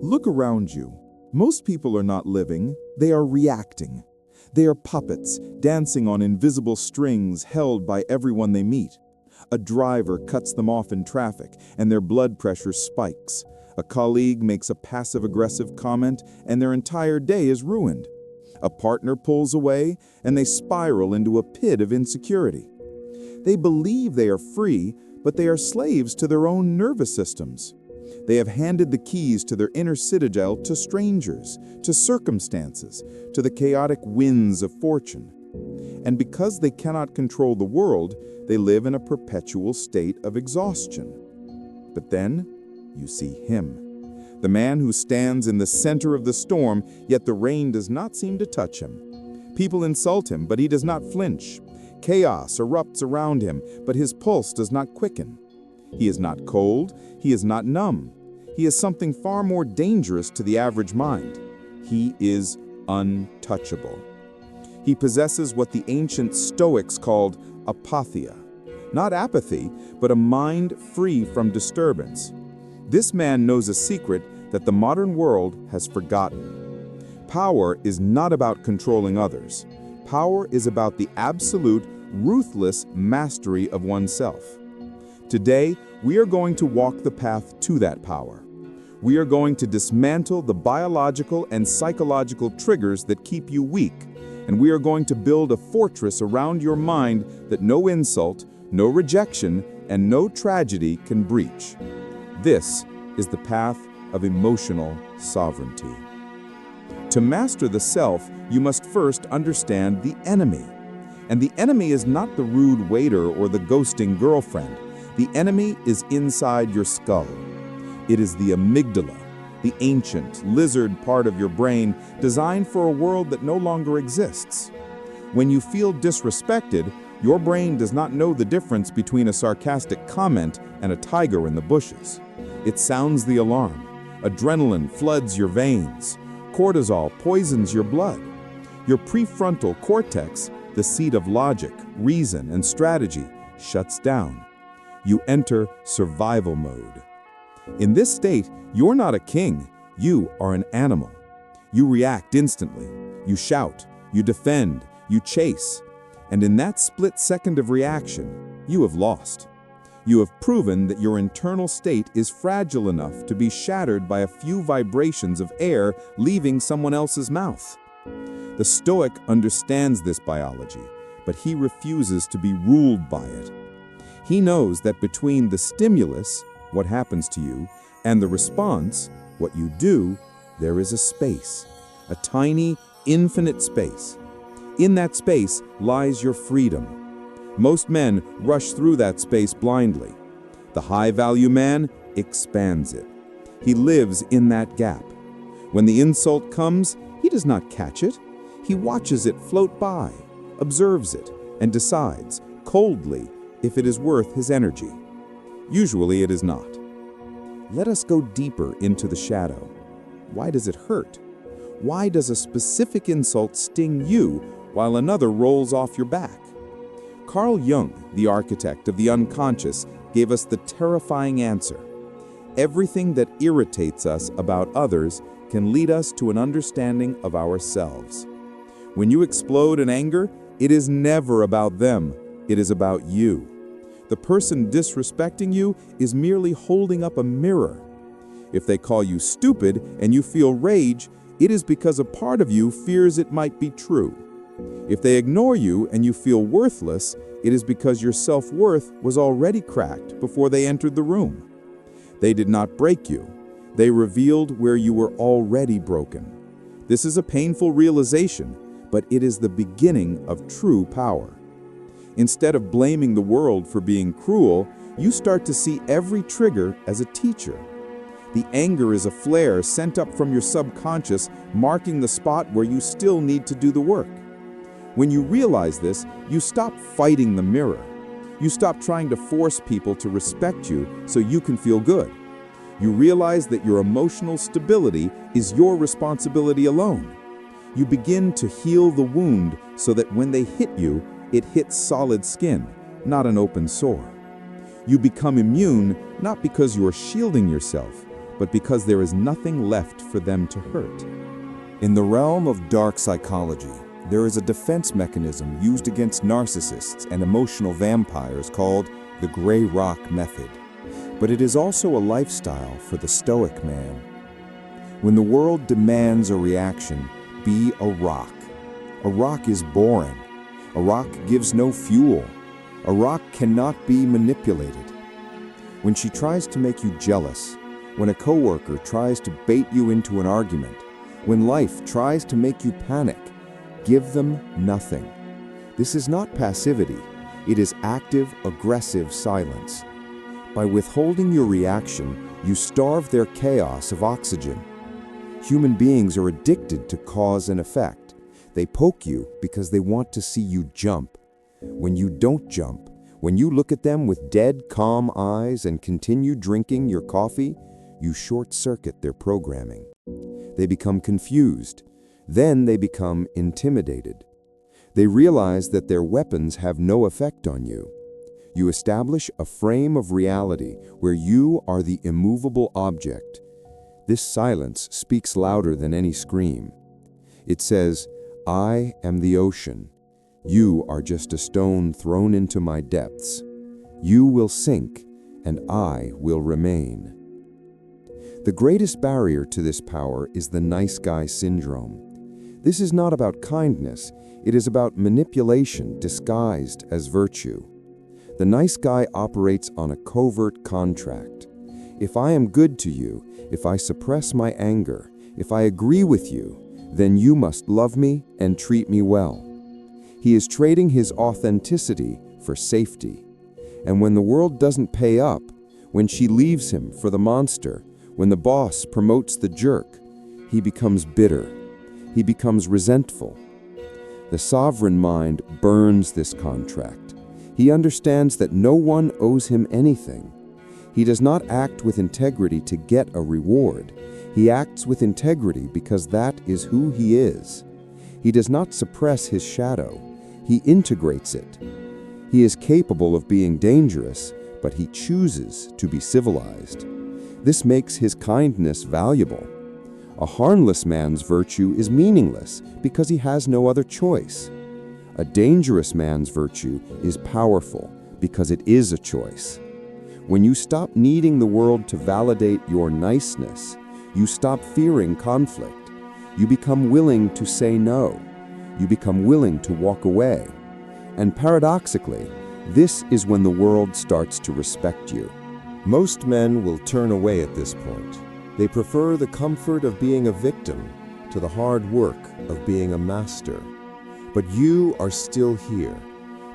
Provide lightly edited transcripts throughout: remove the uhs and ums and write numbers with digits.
Look around you. Most people are not living, they are reacting. They are puppets, dancing on invisible strings held by everyone they meet. A driver cuts them off in traffic, and their blood pressure spikes. A colleague makes a passive-aggressive comment, and their entire day is ruined. A partner pulls away, and they spiral into a pit of insecurity. They believe they are free, but they are slaves to their own nervous systems. They have handed the keys to their inner citadel to strangers, to circumstances, to the chaotic winds of fortune. And because they cannot control the world, they live in a perpetual state of exhaustion. But then, you see him, the man who stands in the center of the storm, yet the rain does not seem to touch him. People insult him, but he does not flinch. Chaos erupts around him, but his pulse does not quicken. He is not cold, he is not numb. He is something far more dangerous to the average mind. He is untouchable. He possesses what the ancient Stoics called apatheia. Not apathy, but a mind free from disturbance. This man knows a secret that the modern world has forgotten. Power is not about controlling others. Power is about the absolute, ruthless mastery of oneself. Today, we are going to walk the path to that power. We are going to dismantle the biological and psychological triggers that keep you weak, and we are going to build a fortress around your mind that no insult, no rejection, and no tragedy can breach. This is the path of emotional sovereignty. To master the self, you must first understand the enemy. And the enemy is not the rude waiter or the ghosting girlfriend. The enemy is inside your skull. It is the amygdala, the ancient, lizard part of your brain designed for a world that no longer exists. When you feel disrespected, your brain does not know the difference between a sarcastic comment and a tiger in the bushes. It sounds the alarm. Adrenaline floods your veins. Cortisol poisons your blood. Your prefrontal cortex, the seat of logic, reason, and strategy, shuts down. You enter survival mode. In this state, you're not a king, you are an animal. You react instantly. You shout, you defend, you chase. And in that split second of reaction, you have lost. You have proven that your internal state is fragile enough to be shattered by a few vibrations of air leaving someone else's mouth. The Stoic understands this biology, but he refuses to be ruled by it. He knows that between the stimulus, what happens to you, and the response, what you do, there is a space, a tiny, infinite space. In that space lies your freedom. Most men rush through that space blindly. The high-value man expands it. He lives in that gap. When the insult comes, he does not catch it. He watches it float by, observes it, and decides, coldly, if it is worth his energy. Usually it is not. Let us go deeper into the shadow. Why does it hurt? Why does a specific insult sting you while another rolls off your back? Carl Jung, the architect of the unconscious, gave us the terrifying answer. Everything that irritates us about others can lead us to an understanding of ourselves. When you explode in anger, it is never about them, it is about you. The person disrespecting you is merely holding up a mirror. If they call you stupid and you feel rage, it is because a part of you fears it might be true. If they ignore you and you feel worthless, it is because your self-worth was already cracked before they entered the room. They did not break you. They revealed where you were already broken. This is a painful realization, but it is the beginning of true power. Instead of blaming the world for being cruel, you start to see every trigger as a teacher. The anger is a flare sent up from your subconscious, marking the spot where you still need to do the work. When you realize this, you stop fighting the mirror. You stop trying to force people to respect you so you can feel good. You realize that your emotional stability is your responsibility alone. You begin to heal the wound so that when they hit you, it hits solid skin, not an open sore. You become immune not because you are shielding yourself, but because there is nothing left for them to hurt. In the realm of dark psychology, there is a defense mechanism used against narcissists and emotional vampires called the gray rock method. But it is also a lifestyle for the Stoic man. When the world demands a reaction, be a rock. A rock is boring. A rock gives no fuel. A rock cannot be manipulated. When she tries to make you jealous, when a coworker tries to bait you into an argument, when life tries to make you panic, give them nothing. This is not passivity. It is active, aggressive silence. By withholding your reaction, you starve their chaos of oxygen. Human beings are addicted to cause and effect. They poke you because they want to see you jump. When you don't jump, when you look at them with dead, calm eyes and continue drinking your coffee, you short-circuit their programming. They become confused. Then they become intimidated. They realize that their weapons have no effect on you. You establish a frame of reality where you are the immovable object. This silence speaks louder than any scream. It says, "I am the ocean. You are just a stone thrown into my depths. You will sink, and I will remain." The greatest barrier to this power is the nice guy syndrome. This is not about kindness, it is about manipulation disguised as virtue. The nice guy operates on a covert contract. If I am good to you, if I suppress my anger, if I agree with you, then you must love me and treat me well. He is trading his authenticity for safety. And when the world doesn't pay up, when she leaves him for the monster, when the boss promotes the jerk, he becomes bitter. He becomes resentful. The sovereign mind burns this contract. He understands that no one owes him anything. He does not act with integrity to get a reward. He acts with integrity because that is who he is. He does not suppress his shadow. He integrates it. He is capable of being dangerous, but he chooses to be civilized. This makes his kindness valuable. A harmless man's virtue is meaningless because he has no other choice. A dangerous man's virtue is powerful because it is a choice. When you stop needing the world to validate your niceness, you stop fearing conflict. You become willing to say no. You become willing to walk away. And paradoxically, this is when the world starts to respect you. Most men will turn away at this point. They prefer the comfort of being a victim to the hard work of being a master. But you are still here.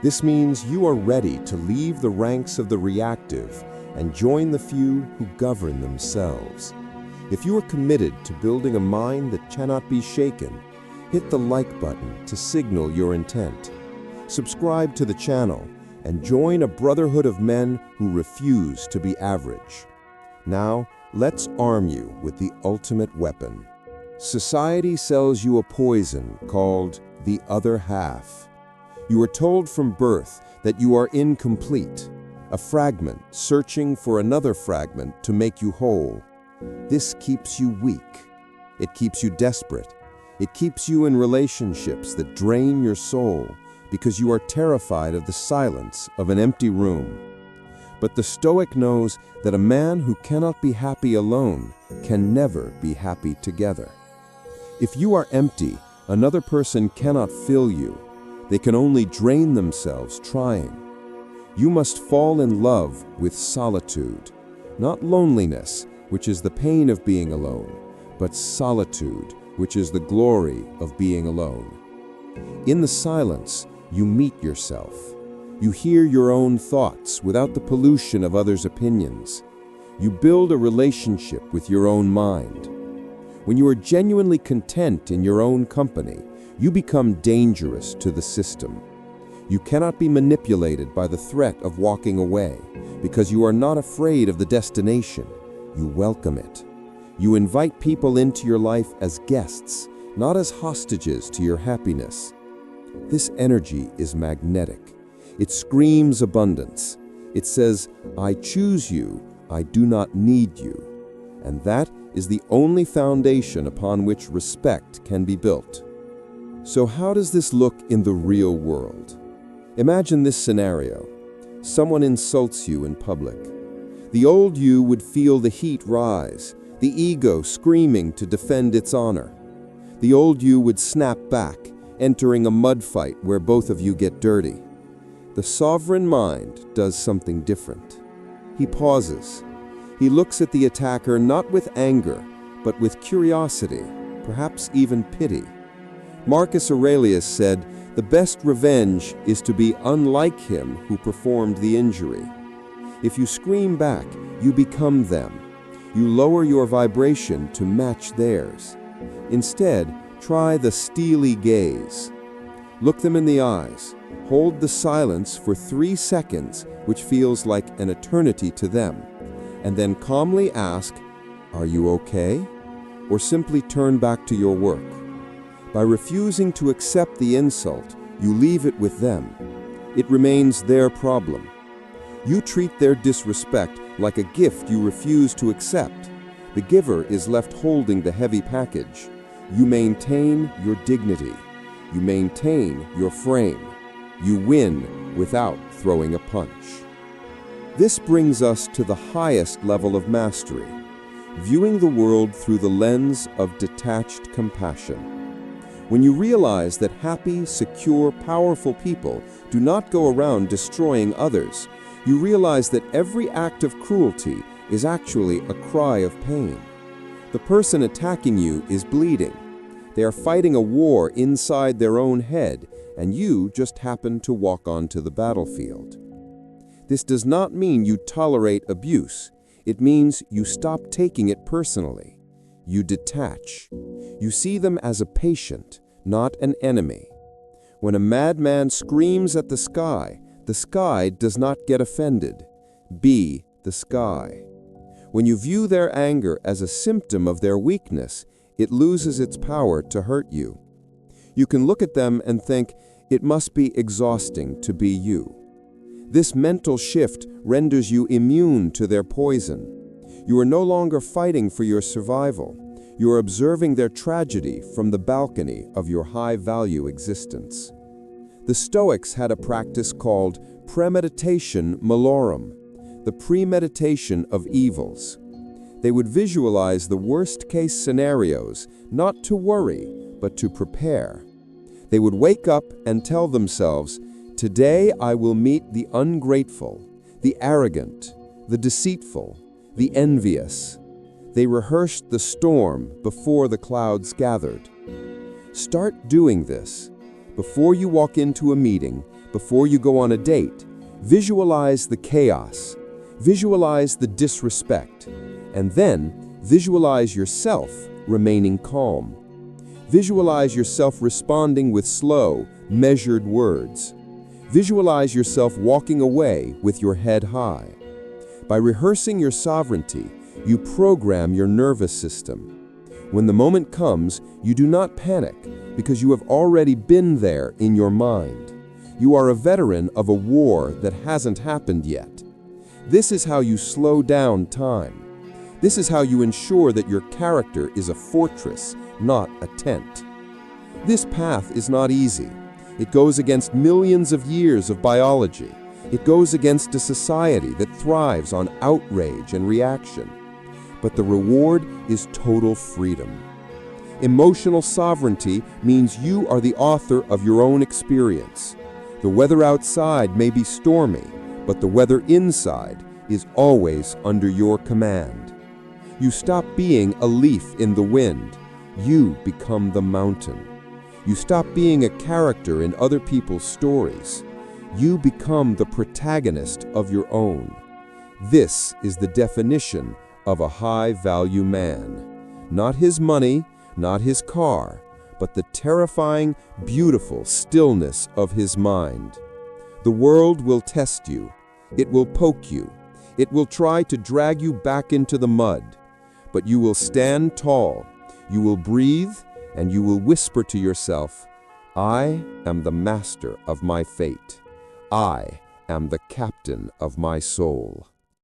This means you are ready to leave the ranks of the reactive and join the few who govern themselves. If you are committed to building a mind that cannot be shaken, hit the like button to signal your intent. Subscribe to the channel and join a brotherhood of men who refuse to be average. Now, let's arm you with the ultimate weapon. Society sells you a poison called the other half. You are told from birth that you are incomplete, a fragment searching for another fragment to make you whole. This keeps you weak. It keeps you desperate. It keeps you in relationships that drain your soul because you are terrified of the silence of an empty room. But the Stoic knows that a man who cannot be happy alone can never be happy together. If you are empty, another person cannot fill you. They can only drain themselves trying. You must fall in love with solitude, not loneliness, which is the pain of being alone, but solitude, which is the glory of being alone. In the silence, you meet yourself. You hear your own thoughts without the pollution of others' opinions. You build a relationship with your own mind. When you are genuinely content in your own company, you become dangerous to the system. You cannot be manipulated by the threat of walking away because you are not afraid of the destination. You welcome it. You invite people into your life as guests, not as hostages to your happiness. This energy is magnetic. It screams abundance. It says, "I choose you, I do not need you." and that is the only foundation upon which respect can be built. So how does this look in the real world? Imagine this scenario. Someone insults you in public. The old you would feel the heat rise, the ego screaming to defend its honor. The old you would snap back, entering a mud fight where both of you get dirty. The sovereign mind does something different. He pauses. He looks at the attacker not with anger, but with curiosity, perhaps even pity. Marcus Aurelius said, "The best revenge is to be unlike him who performed the injury." If you scream back, you become them. You lower your vibration to match theirs. Instead, try the steely gaze. Look them in the eyes. Hold the silence for 3 seconds, which feels like an eternity to them, and then calmly ask, "Are you okay?" Or simply turn back to your work. By refusing to accept the insult, you leave it with them. It remains their problem. You treat their disrespect like a gift you refuse to accept. The giver is left holding the heavy package. You maintain your dignity. You maintain your frame. You win without throwing a punch. This brings us to the highest level of mastery, viewing the world through the lens of detached compassion. When you realize that happy, secure, powerful people do not go around destroying others, you realize that every act of cruelty is actually a cry of pain. The person attacking you is bleeding. They are fighting a war inside their own head, and you just happen to walk onto the battlefield. This does not mean you tolerate abuse. It means you stop taking it personally. You detach. You see them as a patient, not an enemy. When a madman screams at the sky does not get offended. Be the sky. When you view their anger as a symptom of their weakness, it loses its power to hurt you. You can look at them and think, it must be exhausting to be you. This mental shift renders you immune to their poison. You are no longer fighting for your survival. You are observing their tragedy from the balcony of your high-value existence. The Stoics had a practice called premeditation malorum, the premeditation of evils. They would visualize the worst-case scenarios, not to worry, but to prepare. They would wake up and tell themselves, "Today I will meet the ungrateful, the arrogant, the deceitful, the envious." They rehearsed the storm before the clouds gathered. Start doing this. Before you walk into a meeting, before you go on a date, visualize the chaos, visualize the disrespect, and then visualize yourself remaining calm. Visualize yourself responding with slow, measured words. Visualize yourself walking away with your head high. By rehearsing your sovereignty, you program your nervous system. When the moment comes, you do not panic because you have already been there in your mind. You are a veteran of a war that hasn't happened yet. This is how you slow down time. This is how you ensure that your character is a fortress, not a tent. This path is not easy. It goes against millions of years of biology. It goes against a society that thrives on outrage and reaction. But the reward is total freedom. Emotional sovereignty means you are the author of your own experience. The weather outside may be stormy, but the weather inside is always under your command. You stop being a leaf in the wind. You become the mountain. You stop being a character in other people's stories. You become the protagonist of your own. This is the definition of a high-value man. Not his money, not his car, but the terrifying, beautiful stillness of his mind. The world will test you. It will poke you. It will try to drag you back into the mud. But you will stand tall. You will breathe, and you will whisper to yourself, "I am the master of my fate. I am the captain of my soul."